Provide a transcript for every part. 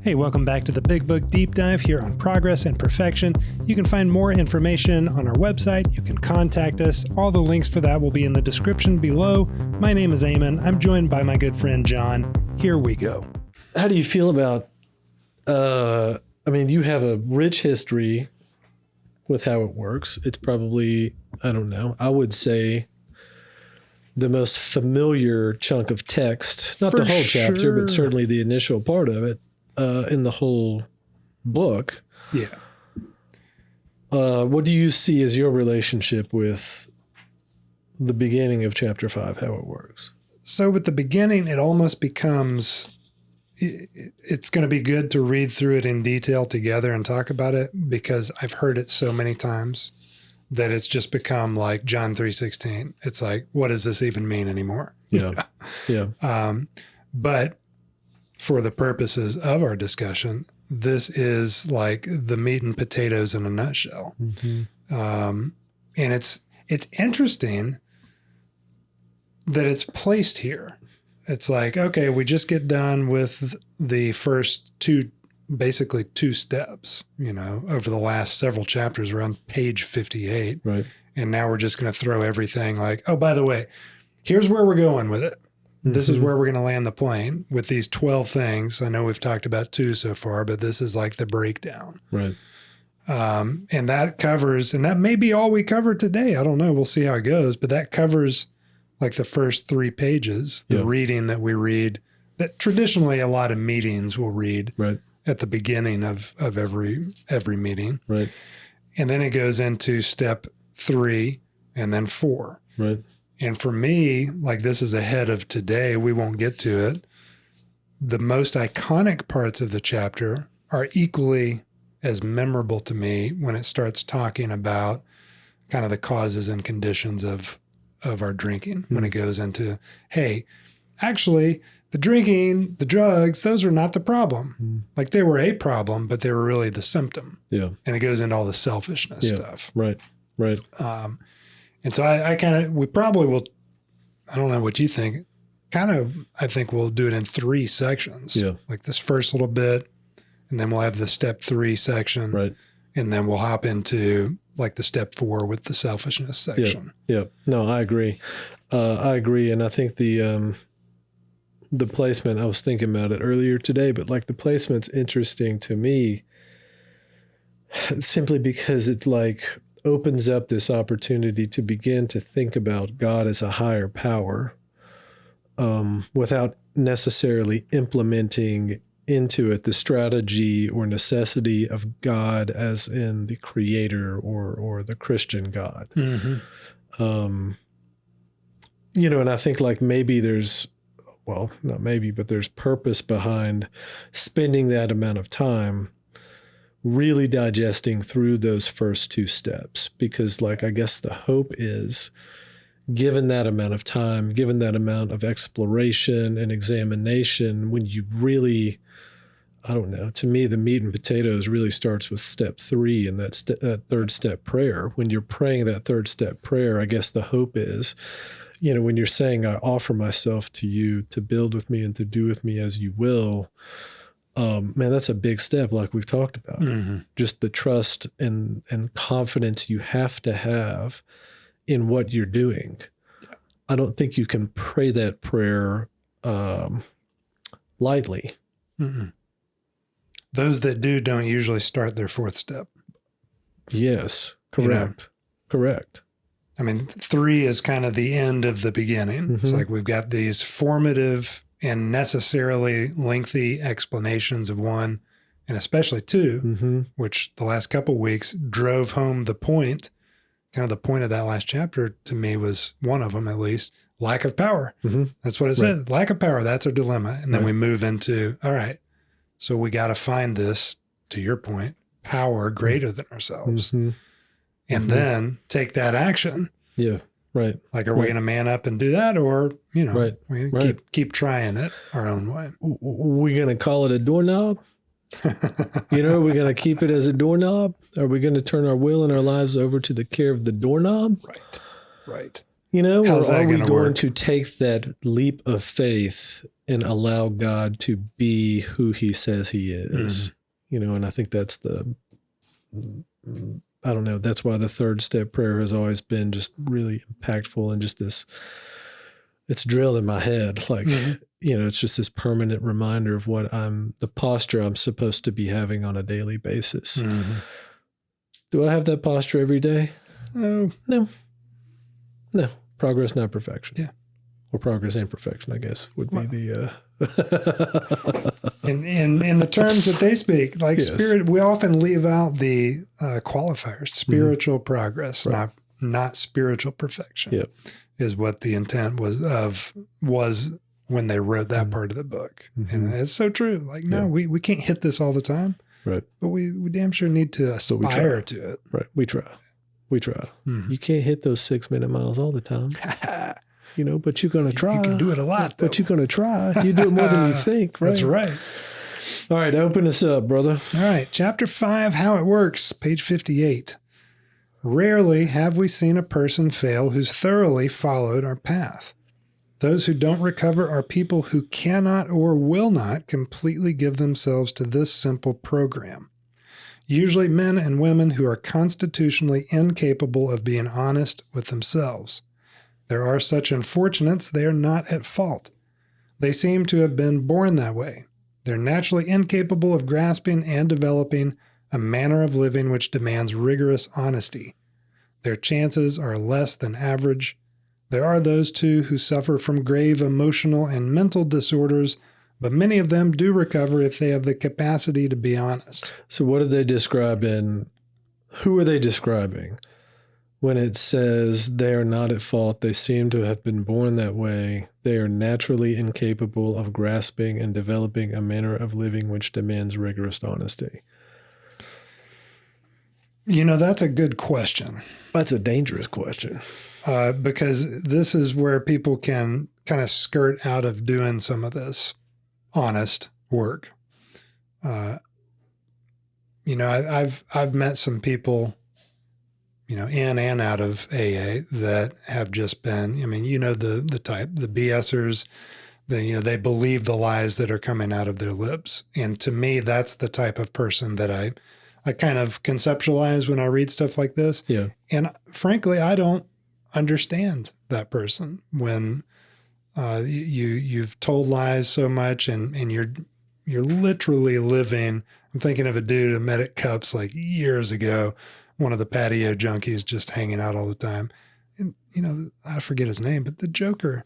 Hey, welcome back to the Big Book Deep Dive here on Progress and Perfection. You can find more information on our website. You can contact us. All the links for that will be in the description below. My name is Eamon. I'm joined by my good friend John. Here we go. How do you feel about, you have a rich history with how it works. It's probably, I would say the most familiar chunk of text, not the whole chapter, but certainly the initial part of it. In the whole book. Yeah. What do you see as your relationship with the beginning of chapter 5, how it works? So with the beginning, it almost becomes, it's going to be good to read through it in detail together and talk about it because I've heard it so many times that it's just become like John 3:16. It's like, what does this even mean anymore? Yeah. Yeah. But for the purposes of our discussion, this is like the meat and potatoes in a nutshell. Mm-hmm. And it's interesting that it's placed here. It's like, okay, we just get done with the first basically two steps, over the last several chapters. We're on page 58. Right. And now we're just going to throw everything like, oh, by the way, here's where we're going with it. This is where we're going to land the plane with these 12 things. I know we've talked about 2 so far, but this is like the breakdown. Right. And that covers, and that may be all we cover today. I don't know. We'll see how it goes. But that covers like the first 3 pages, the reading that we read, that traditionally a lot of meetings will read at the beginning of every meeting. Right. And then it goes into step 3 and then 4. Right. And for me, like this is ahead of today, we won't get to it. The most iconic parts of the chapter are equally as memorable to me when it starts talking about kind of the causes and conditions of our drinking. When it goes into, hey, actually, the drinking, the drugs, those are not the problem. Like they were a problem, but they were really the symptom. Yeah. And it goes into all the selfishness stuff. Right. Right. And so we probably will, I don't know what you think, I think we'll do it in 3 sections. Yeah. Like this first little bit, and then we'll have the step 3 section. Right. And then we'll hop into like the step 4 with the selfishness section. Yeah. No, I agree. And I think the placement, I was thinking about it earlier today, but like the placement's interesting to me simply because it's like, opens up this opportunity to begin to think about God as a higher power without necessarily implementing into it the strategy or necessity of God as in the creator or the Christian God. Mm-hmm. And I think like maybe there's, well, not maybe, but there's purpose behind spending that amount of time really digesting through those first 2 steps, because like, I guess the hope is given that amount of time, given that amount of exploration and examination, when you really, I don't know, to me, the meat and potatoes really starts with step 3 and that 3rd step prayer. When you're praying that 3rd step prayer, I guess the hope is, when you're saying, I offer myself to you to build with me and to do with me as you will, man, that's a big step like we've talked about. Mm-hmm. Just the trust and confidence you have to have in what you're doing. Yeah. I don't think you can pray that prayer lightly. Mm-mm. Those that do don't usually start their 4th step. Yes, correct. Correct. 3 is kind of the end of the beginning. Mm-hmm. It's like we've got these formative and necessarily lengthy explanations of 1, and especially 2, which the last couple of weeks drove home the point. Kind of the point of that last chapter to me was one of them, at least, lack of power. Mm-hmm. That's what it said. Lack of power. That's our dilemma. And then we move into, all right, so we got to find this, to your point, power greater than ourselves. Mm-hmm. And then take that action. Yeah. Right. Like, are we going to man up and do that? Or, we're going to keep trying it our own way. We're going to call it a doorknob? Are we going to keep it as a doorknob? Are we going to turn our will and our lives over to the care of the doorknob? Right. Or are we going to take that leap of faith and allow God to be who he says he is. And I think that's I don't know, that's why the third step prayer has always been just really impactful and just this, it's drilled in my head. Like, it's just this permanent reminder of the posture I'm supposed to be having on a daily basis. Do I have that posture every day? No. Progress, not perfection. Yeah. Or progress and perfection, I guess, would be the... in the terms that they speak, like spirit, we often leave out the qualifiers, spiritual progress, not spiritual perfection, is what the intent was when they wrote that part of the book. And it's so true. Like, no, we can't hit this all the time, right? But we damn sure need to aspire to it. Right. We try. You can't hit those 6-minute miles all the time. But you're going to try. You can do it a lot, though. But you're going to try. You do it more than you think, right? That's right. All right, open us up, brother. All right, chapter 5, How It Works, page 58. Rarely have we seen a person fail who's thoroughly followed our path. Those who don't recover are people who cannot or will not completely give themselves to this simple program. Usually men and women who are constitutionally incapable of being honest with themselves. There are such unfortunates, they are not at fault. They seem to have been born that way. They're naturally incapable of grasping and developing a manner of living which demands rigorous honesty. Their chances are less than average. There are those, too, who suffer from grave emotional and mental disorders, but many of them do recover if they have the capacity to be honest. So what are they describing? Who are they describing? When it says they are not at fault, they seem to have been born that way. They are naturally incapable of grasping and developing a manner of living which demands rigorous honesty. That's a good question. That's a dangerous question. Because this is where people can kind of skirt out of doing some of this honest work. I've met some people, in and out of AA that have just been, the type, the BSers, they believe the lies that are coming out of their lips. And to me, that's the type of person that I kind of conceptualize when I read stuff like this. Yeah. And frankly, I don't understand that person when you've told lies so much and you're literally living. I'm thinking of a dude I met at Cups like years ago, one of the patio junkies just hanging out all the time. And, I forget his name, but the Joker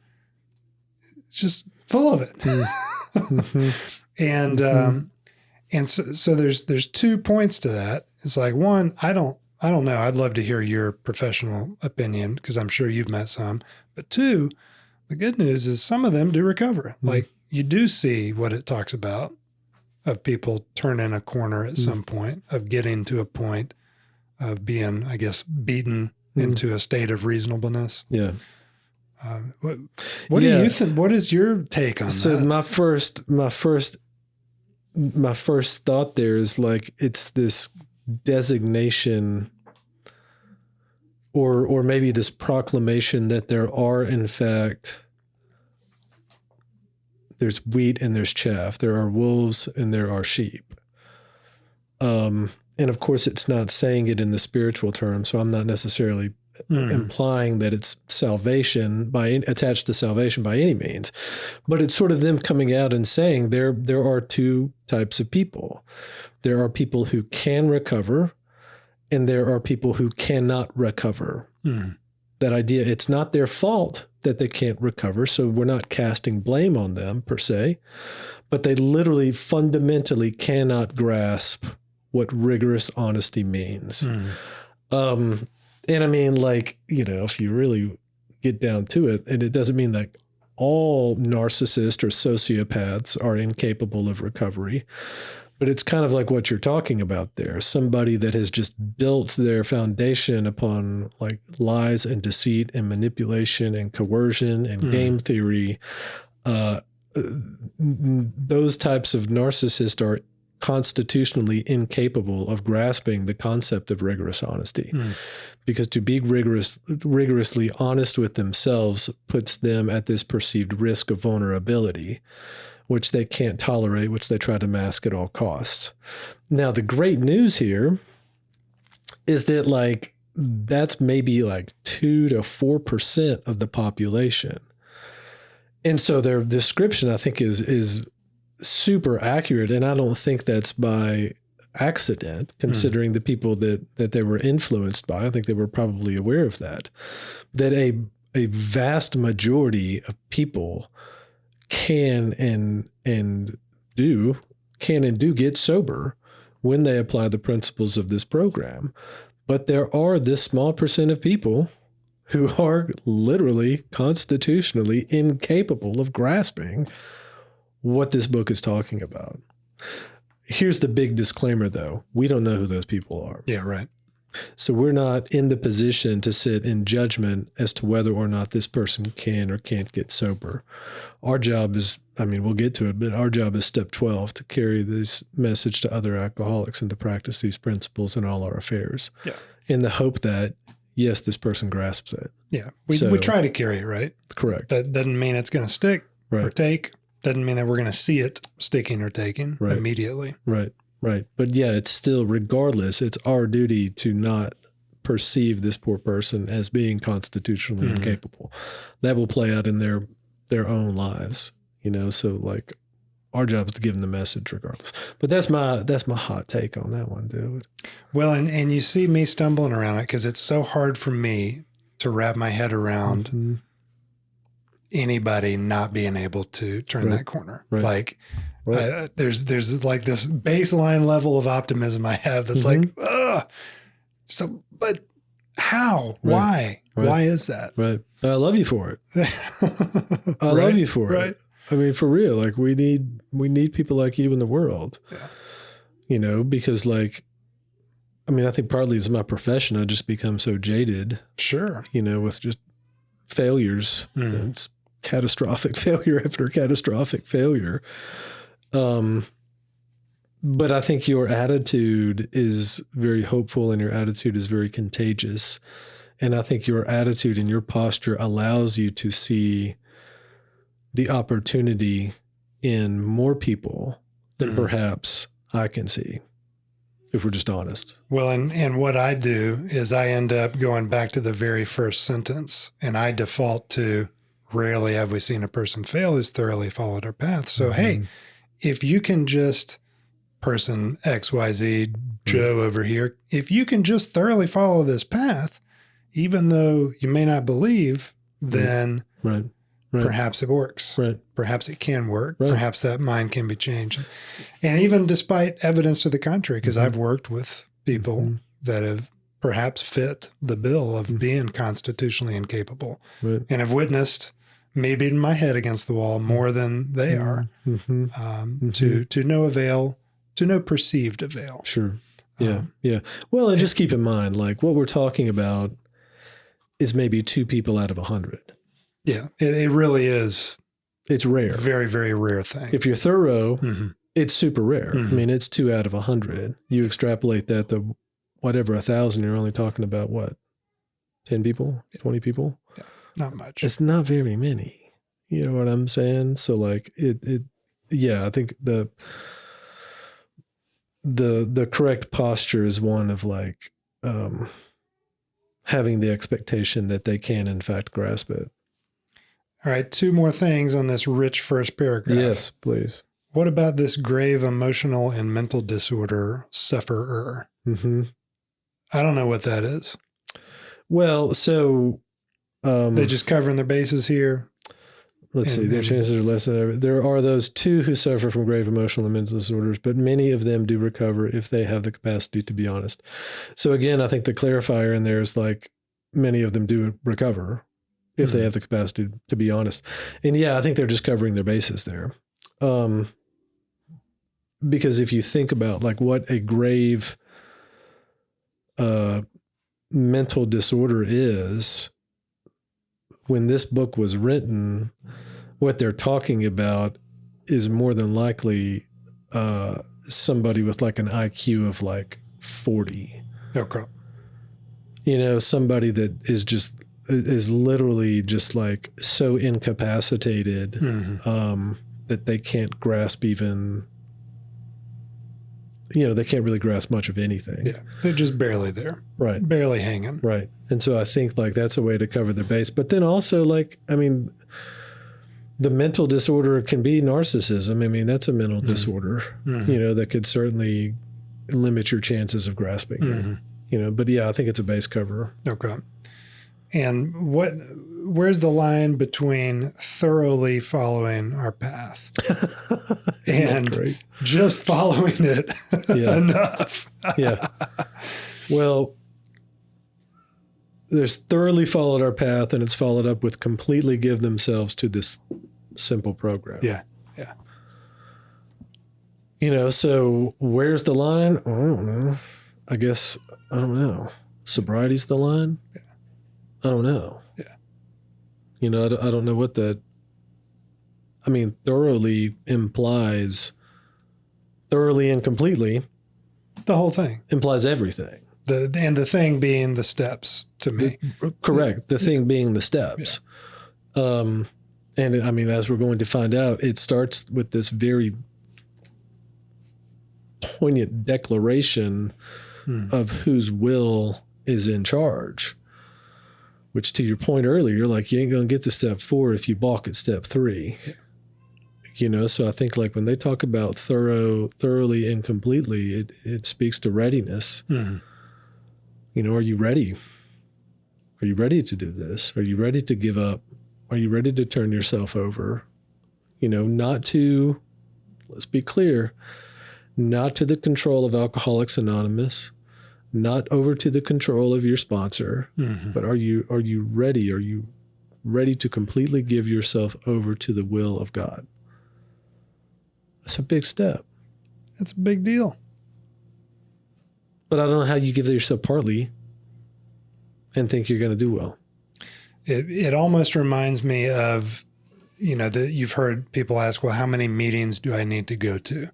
is just full of it. And so there's 2 points to that. It's like, one, I don't know. I'd love to hear your professional opinion because I'm sure you've met some. But 2, the good news is some of them do recover. Like you do see what it talks about of people turning a corner at some point, of getting to a point of being, I guess, beaten into a state of reasonableness. Yeah. What do you think? What is your take on that? So my first thought there is like, it's this designation or maybe this proclamation that there are, in fact, there's wheat and there's chaff. There are wolves and there are sheep. And of course, it's not saying it in the spiritual term, so I'm not necessarily implying that it's salvation attached to salvation by any means. But it's sort of them coming out and saying there are 2 types of people. There are people who can recover, and there are people who cannot recover. That idea, it's not their fault that they can't recover, so we're not casting blame on them per se, but they literally fundamentally cannot grasp what rigorous honesty means. And I mean, like, if you really get down to it, and it doesn't mean that all narcissists or sociopaths are incapable of recovery, but it's kind of like what you're talking about there. Somebody that has just built their foundation upon like lies and deceit and manipulation and coercion and game theory. Those types of narcissists are constitutionally incapable of grasping the concept of rigorous honesty. Because to be rigorously honest with themselves puts them at this perceived risk of vulnerability, which they can't tolerate, which they try to mask at all costs. Now, the great news here is that like that's maybe like 2 to 4% of the population. And so their description, I think, is super accurate. And I don't think that's by accident, considering the people that they were influenced by. I think they were probably aware of that a vast majority of people can and do get sober when they apply the principles of this program. But there are this small percent of people who are literally constitutionally incapable of grasping what this book is talking about. Here's the big disclaimer, though. We don't know who those people are. Yeah, right. So we're not in the position to sit in judgment as to whether or not this person can or can't get sober. Our job is, I mean, we'll get to it, but our job is step 12, to carry this message to other alcoholics and to practice these principles in all our affairs. Yeah. In the hope that, yes, this person grasps it. Yeah. We try to carry it, right? Correct. That doesn't mean it's going to stick or take. Doesn't mean that we're going to see it sticking or taking immediately. Right. But yeah, it's still, regardless, it's our duty to not perceive this poor person as being constitutionally incapable. That will play out in their own lives, so like our job is to give them the message regardless. But that's my hot take on that one, dude. Well, and you see me stumbling around it because it's so hard for me to wrap my head around anybody not being able to turn that corner. Like there's like this baseline level of optimism I have that's like, so, but how? Why? Why is that? Right. I love you for it. I love you for it. I mean, for real, like we need people like you in the world, because like, I mean, I think partly it's my profession. I just become so jaded, with just failures, and catastrophic failure after catastrophic failure. But I think your attitude is very hopeful and your attitude is very contagious. And I think your attitude and your posture allows you to see the opportunity in more people than perhaps I can see, if we're just honest. Well, and what I do is I end up going back to the very first sentence, and I default to, rarely have we seen a person fail who's thoroughly followed our path. So, hey, if you can just, person XYZ, Joe over here, if you can just thoroughly follow this path, even though you may not believe, then perhaps it works. Perhaps it can work. Perhaps that mind can be changed. And even despite evidence to the contrary, because I've worked with people that have perhaps fit the bill of being constitutionally incapable and have witnessed me beating my head against the wall more than they are, to no avail, to no perceived avail. Sure. Yeah. Well, and just keep in mind, like what we're talking about is maybe 2 people out of 100. Yeah, it really is. It's rare. Very, very rare thing. If you're thorough, it's super rare. I mean, it's 2 out of 100. You extrapolate that to whatever 1,000, you're only talking about what? 10 people, 20 people? Yeah, not much. It's not very many. You know what I'm saying? So like I think the correct posture is one of like having the expectation that they can in fact grasp it. All right, 2 more things on this rich first paragraph. Yes, please. What about this grave emotional and mental disorder sufferer? I don't know what that is. Well, so they're just covering their bases here. Let's see. Their chances are less than ever. There are those 2 who suffer from grave emotional and mental disorders, but many of them do recover if they have the capacity to be honest. So again, I think the clarifier in there is like many of them do recover if they have the capacity to be honest. And yeah, I think they're just covering their bases there. Because if you think about like what a grave mental disorder is, when this book was written, what they're talking about is more than likely somebody with like an IQ of like 40. Okay. You know, somebody that is literally just like so incapacitated that they can't grasp even, you know, they can't really grasp much of anything. Yeah. They're just barely there. Right. Barely hanging. Right. And so I think like that's a way to cover their base. But then also like, I mean, the mental disorder can be narcissism. I mean, that's a mental disorder, you know, that could certainly limit your chances of grasping it, you know, but yeah, I think it's a base cover. Okay. And where's the line between thoroughly following our path and just following it enough? Yeah. Well, there's thoroughly followed our path, and it's followed up with completely give themselves to this simple program. Yeah. Yeah. You know, so where's the line? I don't know. I guess, I don't know. Sobriety's the line? Yeah. I don't know. Yeah. You know, I don't know what that, I mean, thoroughly implies thoroughly and completely. The whole thing. Implies everything. And the thing being the steps to me. Correct. The thing being the steps. Yeah. And I mean, as we're going to find out, it starts with this very poignant declaration of whose will is in charge, which to your point earlier, you're like, you ain't going to get to step 4 if you balk at step 3. Yeah. You know, so I think like when they talk about thoroughly and completely, it speaks to readiness. You know, are you ready? Are you ready to do this? Are you ready to give up? Are you ready to turn yourself over? You know, not to, let's be clear, not to the control of Alcoholics Anonymous, not over to the control of your sponsor, but are you ready? Are you ready to completely give yourself over to the will of God? That's a big step. That's a big deal. But I don't know how you give yourself partly and think you're going to do well. It almost reminds me of, you know, that you've heard people ask, well, how many meetings do I need to go to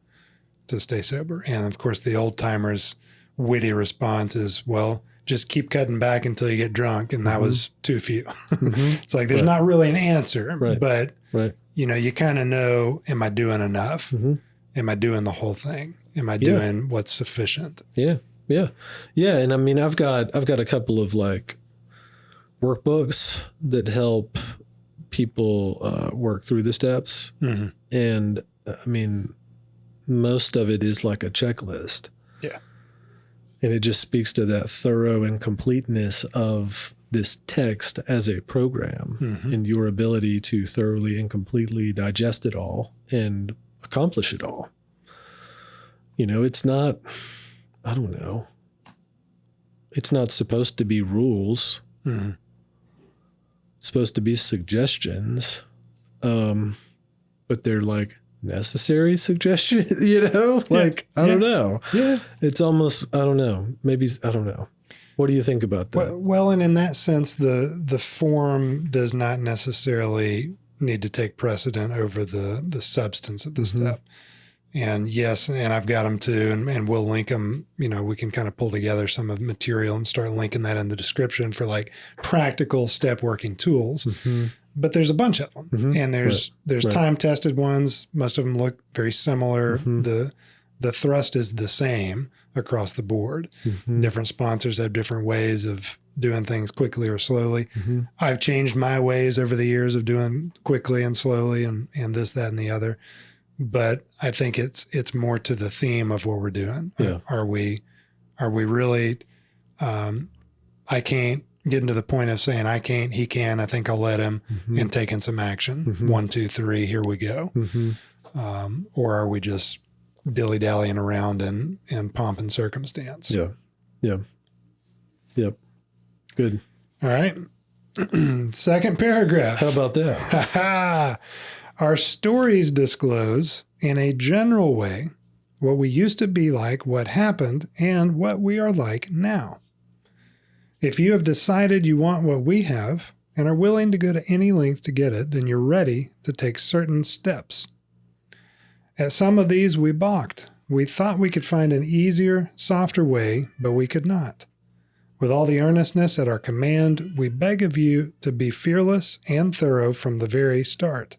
stay sober? And of course, the old timers' witty response is, well, just keep cutting back until you get drunk. And that was too few. It's like, there's not really an answer, but you know, you kind of know, am I doing enough? Am I doing the whole thing? Am I doing what's sufficient? Yeah. And I mean, I've got a couple of like workbooks that help people work through the steps. And I mean, most of it is like a checklist. Yeah. And it just speaks to that thorough and completeness of this text as a program and your ability to thoroughly and completely digest it all and accomplish it all. You know, it's not, I don't know. It's not supposed to be rules. It's supposed to be suggestions. But they're like necessary suggestions, you know? Like, I don't know. Yeah. It's almost, I don't know. Maybe, I don't know. What do you think about that? Well, and in that sense, the form does not necessarily need to take precedent over the substance of the step. And yes, and I've got them too, and we'll link them. You know, we can kind of pull together some of the material and start linking that in the description for like practical step working tools. But there's a bunch of them, and there's time tested ones. Most of them look very similar. The thrust is the same across the board. Different sponsors have different ways of doing things quickly or slowly. I've changed my ways over the years of doing quickly and slowly and this, that, and the other. But I think it's more to the theme of what we're doing. Yeah. Are we really, I can't, getting to the point of saying I can't, he can, I think I'll let him, and taking some action. 1, 2, 3, here we go. Or are we just dilly-dallying around in pomp and circumstance? Yeah. Good. All right. Second paragraph. How about that? Our stories disclose, in a general way, what we used to be like, what happened, and what we are like now. If you have decided you want what we have and are willing to go to any length to get it, then you're ready to take certain steps. At some of these we balked, We thought we could find an easier, softer way, but we could not. With all the earnestness at our command, we beg of you to be fearless and thorough from the very start.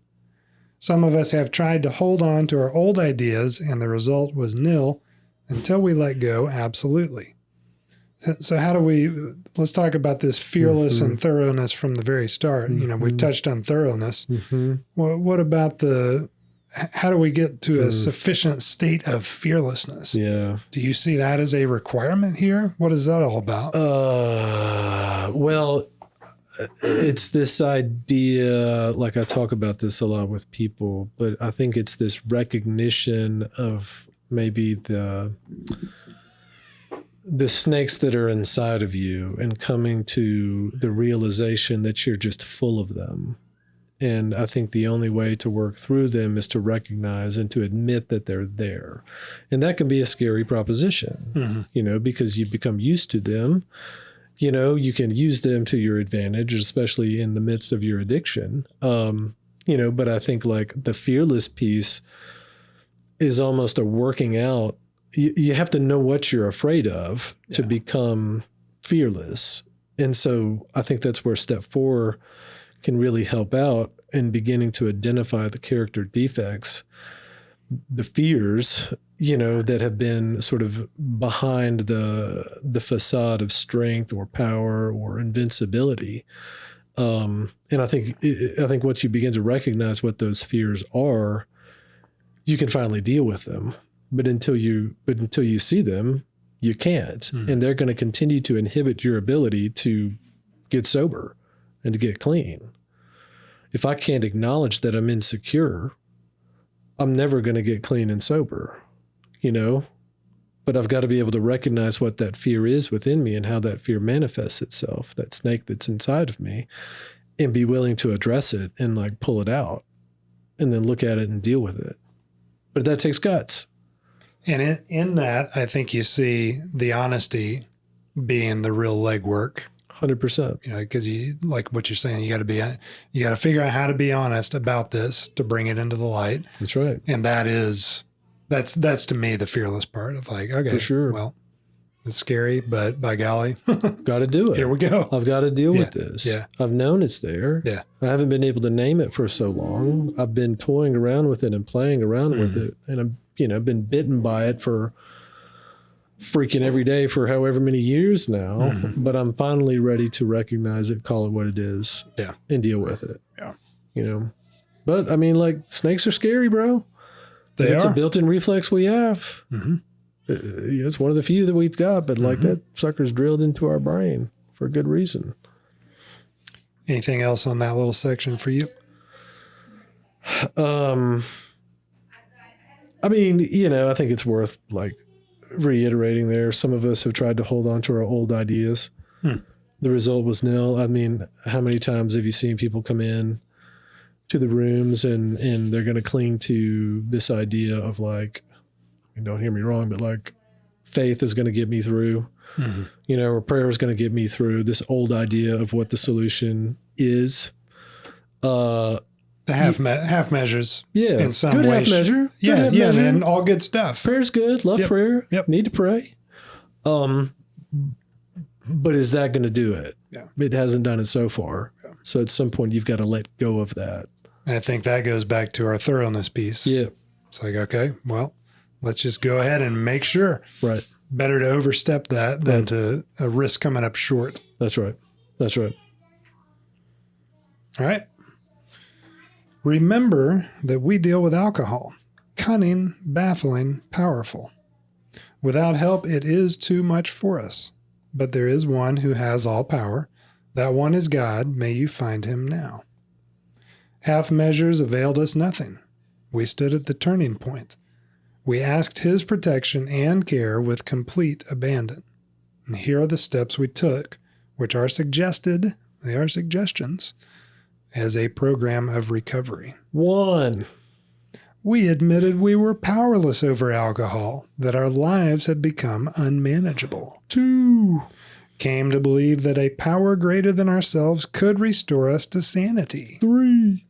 Some of us have tried to hold on to our old ideas, and the result was nil until we let go absolutely. So how do we, let's talk about this fearless and thoroughness from the very start. You know, we've touched on thoroughness. Well, what about how do we get to a sufficient state of fearlessness? Yeah. Do you see that as a requirement here? What is that all about? Well, it's this idea, like I talk about this a lot with people, but I think it's this recognition of maybe the snakes that are inside of you and coming to the realization that you're just full of them. And I think the only way to work through them is to recognize and to admit that they're there. And that can be a scary proposition, you know, because you become used to them. You know, you can use them to your advantage, especially in the midst of your addiction. You know, but I think like the fearless piece is almost a working out. You have to know what you're afraid of to become fearless. And so I think that's where step 4 can really help out in beginning to identify the character defects, the fears, you know, that have been sort of behind the facade of strength or power or invincibility. And I think once you begin to recognize what those fears are, you can finally deal with them. But until you see them, you can't. And they're going to continue to inhibit your ability to get sober and to get clean. If I can't acknowledge that I'm insecure, I'm never going to get clean and sober, you know? But I've got to be able to recognize what that fear is within me and how that fear manifests itself, that snake that's inside of me, and be willing to address it and like pull it out and then look at it and deal with it. But that takes guts. And in that, I think you see the honesty being the real legwork. 100%. You know, because you, like what you're saying, you got to figure out how to be honest about this to bring it into the light. That's right. And that's to me the fearless part of like, okay, for sure. Well, it's scary, but by golly, got to do it. Here we go. I've got to deal with this. Yeah. I've known it's there. Yeah. I haven't been able to name it for so long. I've been toying around with it and playing around with it. And I've been bitten by it for freaking every day for however many years now, but I'm finally ready to recognize it, call it what it is, and deal with it. Yeah. You know, but I mean, like snakes are scary, bro. It's a built-in reflex we have. It's one of the few that we've got, but like that sucker's drilled into our brain for a good reason. Anything else on that little section for you? I mean, you know, I think it's worth like reiterating there. Some of us have tried to hold on to our old ideas. The result was nil. I mean, how many times have you seen people come in to the rooms and they're going to cling to this idea of like, don't hear me wrong, but like faith is going to get me through, you know, or prayer is going to get me through this old idea of what the solution is. The half measures. Yeah. In some good way. Half measure. Yeah. Good half measure. And all good stuff. Prayer's good. Love prayer. Yep. Need to pray. But is that going to do it? Yeah. It hasn't done it so far. Yeah. So at some point you've got to let go of that. And I think that goes back to our thoroughness piece. Yeah. It's like, okay, well, let's just go ahead and make sure. Right. Better to overstep that than to risk coming up short. That's right. That's right. All right. Remember that we deal with alcohol. Cunning, baffling, powerful. Without help, it is too much for us. But there is one who has all power. That one is God. May you find him now. Half measures availed us nothing. We stood at the turning point. We asked his protection and care with complete abandon. And here are the steps we took, which are suggested, they are suggestions, as a program of recovery. 1. We admitted we were powerless over alcohol, that our lives had become unmanageable. 2. Came to believe that a power greater than ourselves could restore us to sanity. 3.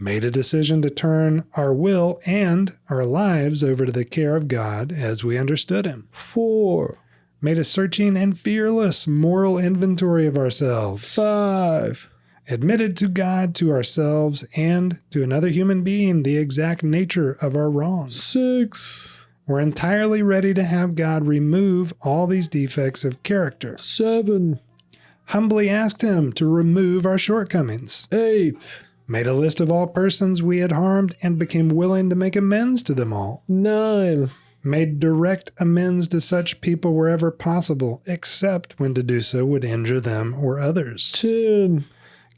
made a decision to turn our will and our lives over to the care of God as we understood him. 4, Made a searching and fearless moral inventory of ourselves. 5, Admitted to God, to ourselves, and to another human being the exact nature of our wrongs. 6, We're entirely ready to have God remove all these defects of character. 7, Humbly asked him to remove our shortcomings. 8, Made a list of all persons we had harmed and became willing to make amends to them all. 9, Made direct amends to such people wherever possible, except when to do so would injure them or others. 10,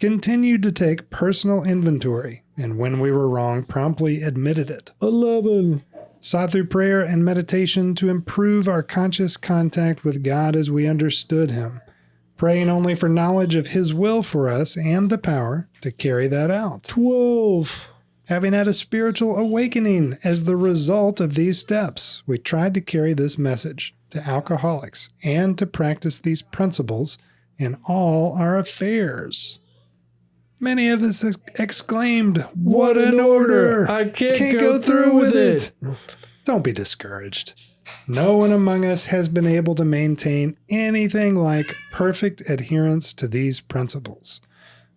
Continued to take personal inventory, and when we were wrong, promptly admitted it. 11, Sought through prayer and meditation to improve our conscious contact with God as we understood him, praying only for knowledge of his will for us and the power to carry that out. 12, Having had a spiritual awakening as the result of these steps, we tried to carry this message to alcoholics and to practice these principles in all our affairs. Many of us exclaimed, "What an order! I can't go through with it." Don't be discouraged. No one among us has been able to maintain anything like perfect adherence to these principles.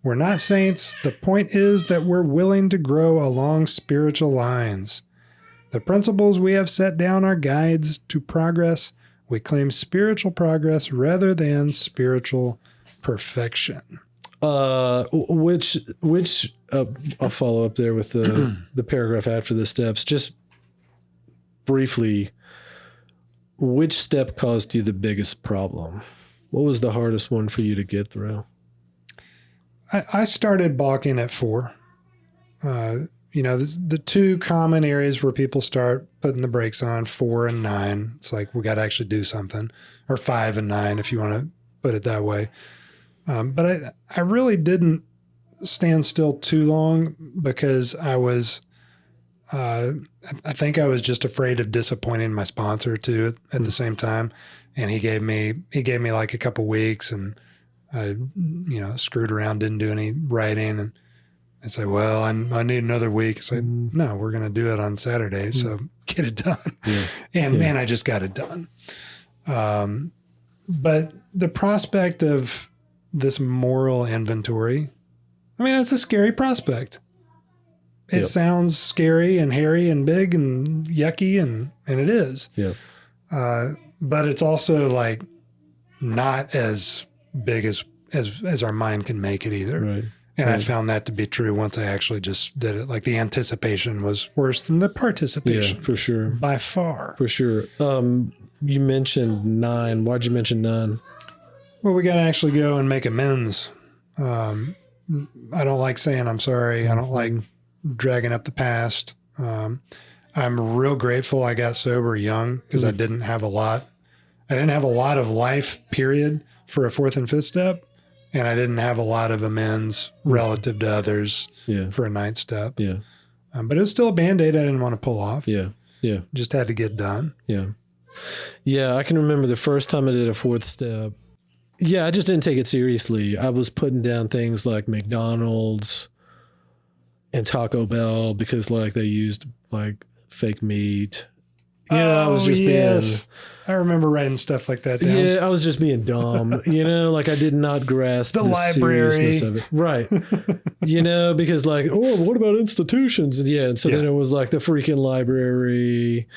We're not saints. The point is that we're willing to grow along spiritual lines. The principles we have set down are guides to progress. We claim spiritual progress rather than spiritual perfection. Which I'll follow up there with the paragraph after the steps. Just briefly, which step caused you the biggest problem? What was the hardest one for you to get through? I started balking at 4. The two common areas where people start putting the brakes on, 4 and 9. It's like, we got to actually do something. Or 5 and 9, if you want to put it that way. But I really didn't stand still too long because I was, I think I was just afraid of disappointing my sponsor too at the same time. And he gave me like a couple weeks, and I, screwed around, didn't do any writing, and I said, well, I need another week. I said, no, we're going to do it on Saturday. So get it done. Yeah. And man, I just got it done. But the prospect of this moral inventory, I mean, that's a scary prospect. It sounds scary and hairy and big and yucky, and it is. Yeah. But it's also like not as big as our mind can make it either. Right. And I found that to be true once I actually just did it. Like, the anticipation was worse than the participation. Yeah, for sure. By far. For sure. You mentioned 9. Why'd you mention 9? Well, we got to actually go and make amends. I don't like saying I'm sorry. I don't like dragging up the past. I'm real grateful I got sober young because I didn't have a lot. I didn't have a lot of life, period, for a 4th and 5th step. And I didn't have a lot of amends relative to others for a 9th step. Yeah. But it was still a Band-Aid I didn't want to pull off. Yeah. Yeah. Just had to get done. Yeah. Yeah. I can remember the first time I did a 4th step. Yeah. I just didn't take it seriously. I was putting down things like McDonald's and Taco Bell because like they used like fake meat. Yeah, I was just being. I remember writing stuff like that down. Yeah, I was just being dumb. Like I did not grasp the library seriousness of it. Right. Because like, what about institutions? And so then it was like the freaking library.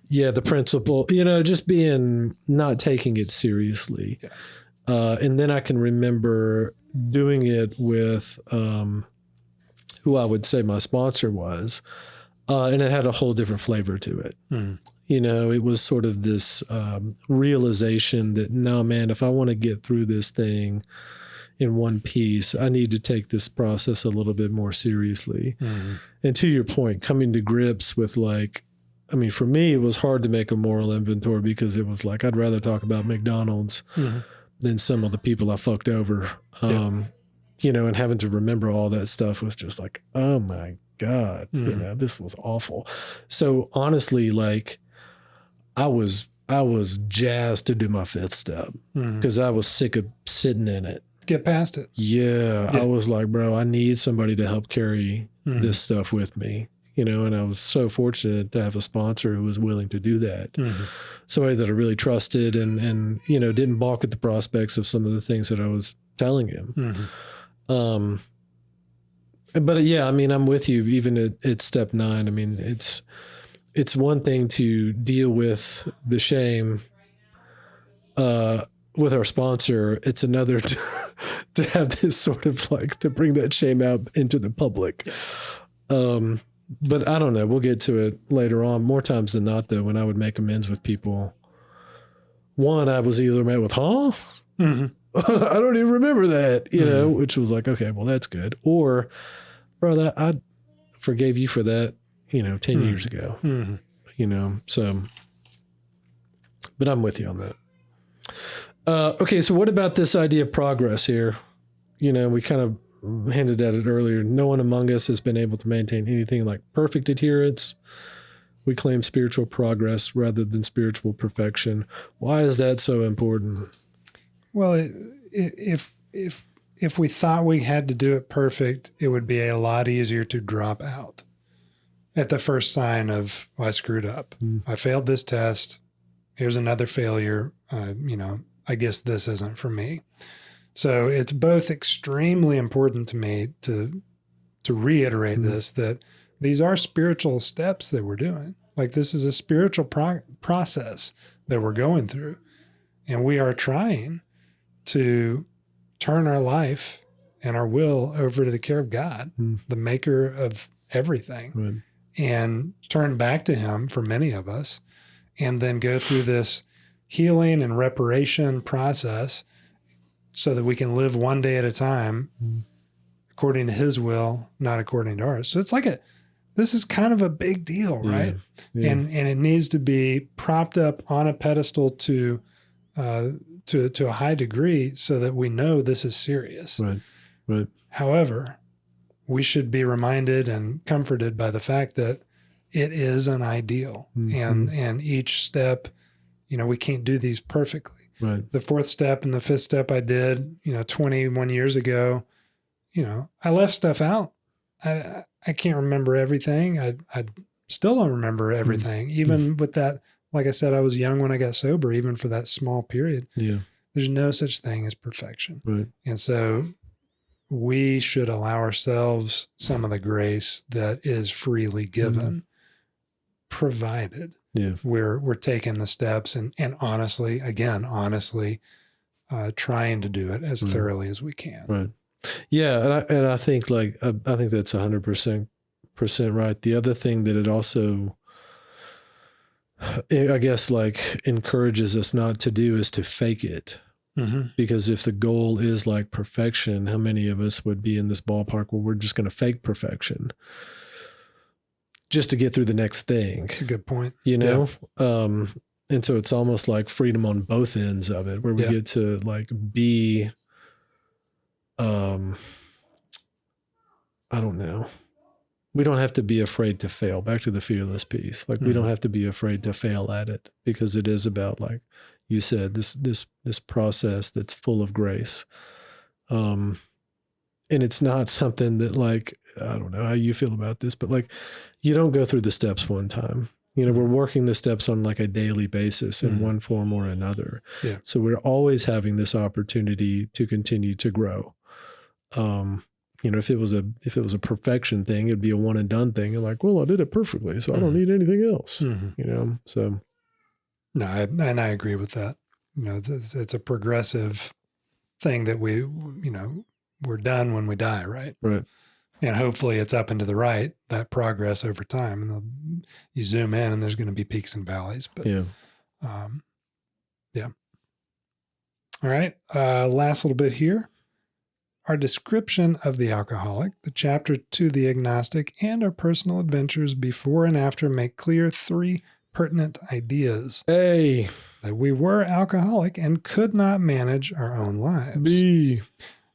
Yeah, the principal. Just being not taking it seriously. Yeah. And then I can remember doing it with who I would say my sponsor was, and it had a whole different flavor to it. Mm. It was sort of this realization that, no, man, if I want to get through this thing in one piece, I need to take this process a little bit more seriously. Mm-hmm. And to your point, coming to grips with for me, it was hard to make a moral inventory because it was like, I'd rather talk about McDonald's than some of the people I fucked over. And having to remember all that stuff was just like, oh my God, this was awful. So honestly, like, I was jazzed to do my 5th step because I was sick of sitting in it. get past it. Yeah. I was like, bro, I need somebody to help carry this stuff with me, and I was so fortunate to have a sponsor who was willing to do that. Somebody that I really trusted and didn't balk at the prospects of some of the things that I was telling him. But yeah, I mean, I'm with you even at step 9. I mean, it's one thing to deal with the shame with our sponsor. It's another to have this sort of like to bring that shame out into the public. But I don't know. We'll get to it later on. More times than not, though, when I would make amends with people, one, I was either met with, huh? I don't even remember that, which was like, okay, well, that's good. Or, bro, I forgave you for that, 10 years ago, so, but I'm with you on that. Okay, so what about this idea of progress here? We kind of hinted at it earlier. No one among us has been able to maintain anything like perfect adherence. We claim spiritual progress rather than spiritual perfection. Why is that so important? Well, if we thought we had to do it perfect, it would be a lot easier to drop out at the first sign of, well, I screwed up. I failed this test. Here's another failure. I guess this isn't for me. So it's both extremely important to me to reiterate this, that these are spiritual steps that we're doing. Like this is a spiritual process that we're going through. And we are trying to turn our life and our will over to the care of God, the maker of everything, and turn back to him for many of us, and then go through this healing and reparation process so that we can live one day at a time according to his will, not according to ours. So it's like this is kind of a big deal, right? Yeah. And it needs to be propped up on a pedestal to a high degree so that we know this is serious. Right. However, we should be reminded and comforted by the fact that it is an ideal, and each step, we can't do these perfectly. Right. The 4th step and the 5th step I did, 21 years ago, I left stuff out. I can't remember everything. I still don't remember everything, even with that. Like I said, I was young when I got sober, even for that small period. Yeah. There's no such thing as perfection. Right. And so we should allow ourselves some of the grace that is freely given, provided we're taking the steps and honestly, trying to do it as thoroughly as we can. Right. Yeah. And I think I think that's 100% right. The other thing that it also, I guess, encourages us not to do is to fake it. Because if the goal is like perfection, how many of us would be in this ballpark where we're just going to fake perfection just to get through the next thing? That's a good point. Yeah. And so it's almost like freedom on both ends of it, where we get to be, I don't know. We don't have to be afraid to fail. Back to the fearless piece. We don't have to be afraid to fail at it, because it is about, like you said, this process that's full of grace. And it's not something that, I don't know how you feel about this, but you don't go through the steps one time. We're working the steps on a daily basis in one form or another. Yeah. So we're always having this opportunity to continue to grow. If it was a perfection thing, it'd be a one and done thing. And well, I did it perfectly, so I don't need anything else. So. No, and I agree with that. It's a progressive thing that we're done when we die, right? Right. And hopefully it's up and to the right, that progress over time. And you zoom in and there's going to be peaks and valleys. But yeah. All right. Last little bit here. Our description of the alcoholic, the chapter to the agnostic, and our personal adventures before and after make clear 3 pertinent ideas. A, that we were alcoholic and could not manage our own lives. B,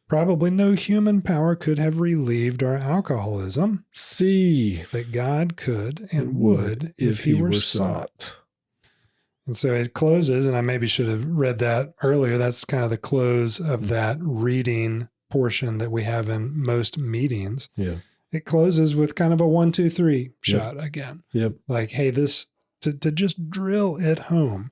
probably no human power could have relieved our alcoholism. C, that God could and would if he were sought. And so it closes, and I maybe should have read that earlier. That's kind of the close of that reading portion that we have in most meetings. Yeah. It closes with kind of a 1, 2, 3 shot again. Yep. Like, hey, this to just drill it home.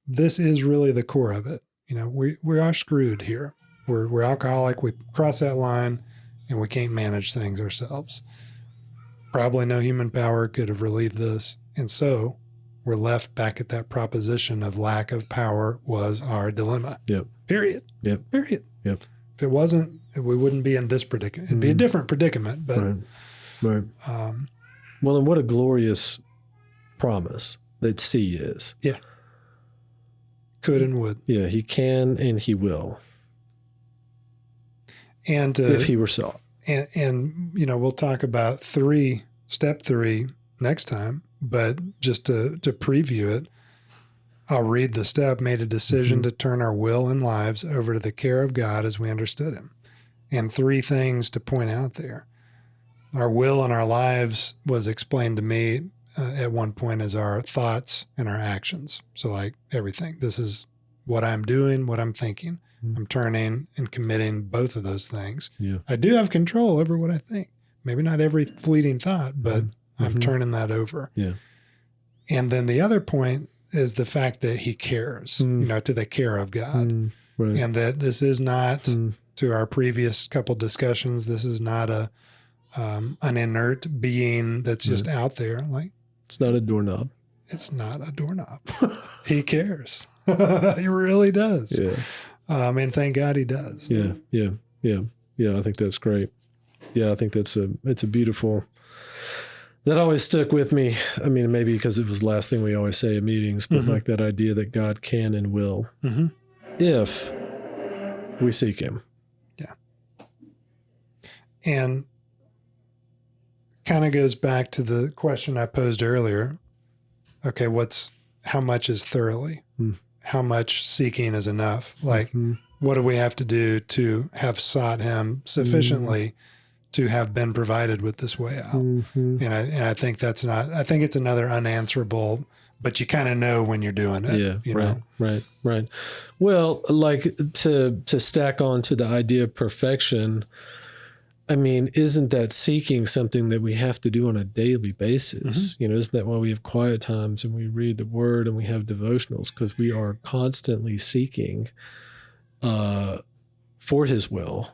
This is really the core of it. You know, we are screwed here. We're alcoholic. We cross that line, and we can't manage things ourselves. Probably no human power could have relieved this, and so we're left back at that proposition of lack of power was our dilemma. Yep. Period. Yep. Period. Yep. If it wasn't, we wouldn't be in this predicament. It'd be a different predicament, but right. Well, and what a glorious promise that C is. Yeah. Could and would. Yeah, he can and he will. And if he were sought. And you know, we'll talk about step 3 next time, but just to preview it, I'll read the step, made a decision to turn our will and lives over to the care of God as we understood him. And 3 things to point out there. Our will and our lives was explained to me at one point as our thoughts and our actions. So like everything, this is what I'm doing, what I'm thinking. I'm turning and committing both of those things. Yeah. I do have control over what I think. Maybe not every fleeting thought, but I'm turning that over. Yeah. And then the other point is the fact that he cares, you know, to the care of God. Right. And that this is not, to our previous couple discussions, this is not an inert being that's just out there. Like, it's not a doorknob. It's not a doorknob. He cares. He really does. Yeah. And thank God he does. Yeah. I think that's great. Yeah, I think it's a beautiful. That always stuck with me. I mean, maybe because it was the last thing we always say at meetings, but like that idea that God can and will, if we seek him. Yeah. And kind of goes back to the question I posed earlier. Okay, how much is thoroughly? How much seeking is enough? Like, what do we have to do to have sought him sufficiently to have been provided with this way out? And I think I think it's another unanswerable, but you kind of know when you're doing it. Yeah, you know? Right. Well, like to stack on to the idea of perfection, I mean, isn't that seeking something that we have to do on a daily basis? You know, isn't that why we have quiet times and we read the word and we have devotionals? Because we are constantly seeking for his will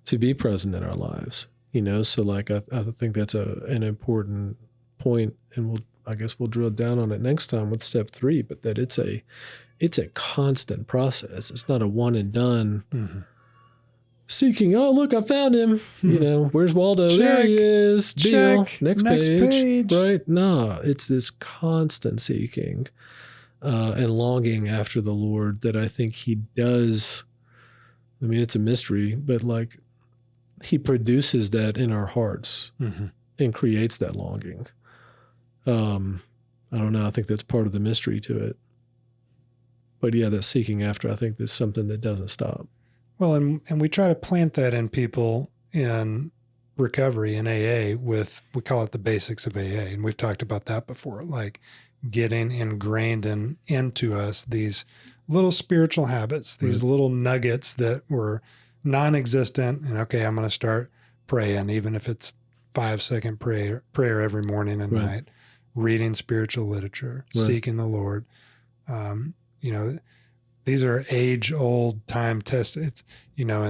to be present in our lives. You know, so like I think that's an important point, and I guess we'll drill down on it next time with step 3. But that it's a constant process. It's not a one and done. Seeking, oh, look, I found him. You know, where's Waldo? Check, there he is. Deal. check, Next page. Right? No, it's this constant seeking and longing after the Lord that I think he does. I mean, it's a mystery, but like he produces that in our hearts and creates that longing. I don't know. I think that's part of the mystery to it. But yeah, that seeking after, I think, is something that doesn't stop. Well, and we try to plant that in people in recovery in AA with, we call it the basics of AA. And we've talked about that before, like getting ingrained into us these little spiritual habits, these little nuggets that were non-existent. And okay, I'm going to start praying, even if it's 5-second prayer every morning and night, reading spiritual literature, seeking the Lord. You know, these are age-old, time-tested. It's, you know,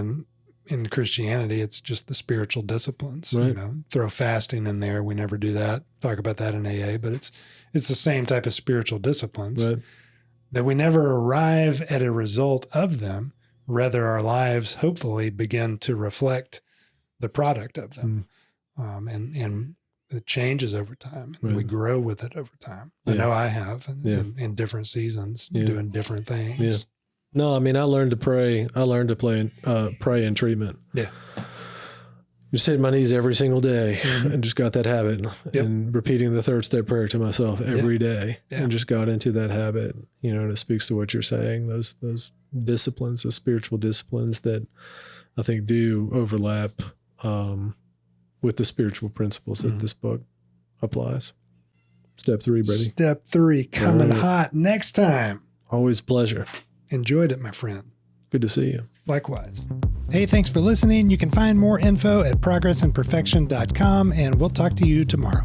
in Christianity, it's just the spiritual disciplines. You know, throw fasting in there. We never do that. Talk about that in AA, but it's the same type of spiritual disciplines that we never arrive at a result of them. Rather, our lives hopefully begin to reflect the product of them, and it changes over time. And we grow with it over time. I know I have in different seasons, doing different things. Yeah. No, I mean, I learned to pray. I learned to pray in treatment. Yeah. Just hitting my knees every single day and just got that habit and repeating the 3rd step prayer to myself every day and just got into that habit, you know, and it speaks to what you're saying, those disciplines, those spiritual disciplines that I think do overlap with the spiritual principles that this book applies. Step 3, Brady. Step 3 coming All right. hot next time. Always a pleasure. Enjoyed it, my friend. Good to see you. Likewise. Hey, thanks for listening. You can find more info at progressandperfection.com, and we'll talk to you tomorrow.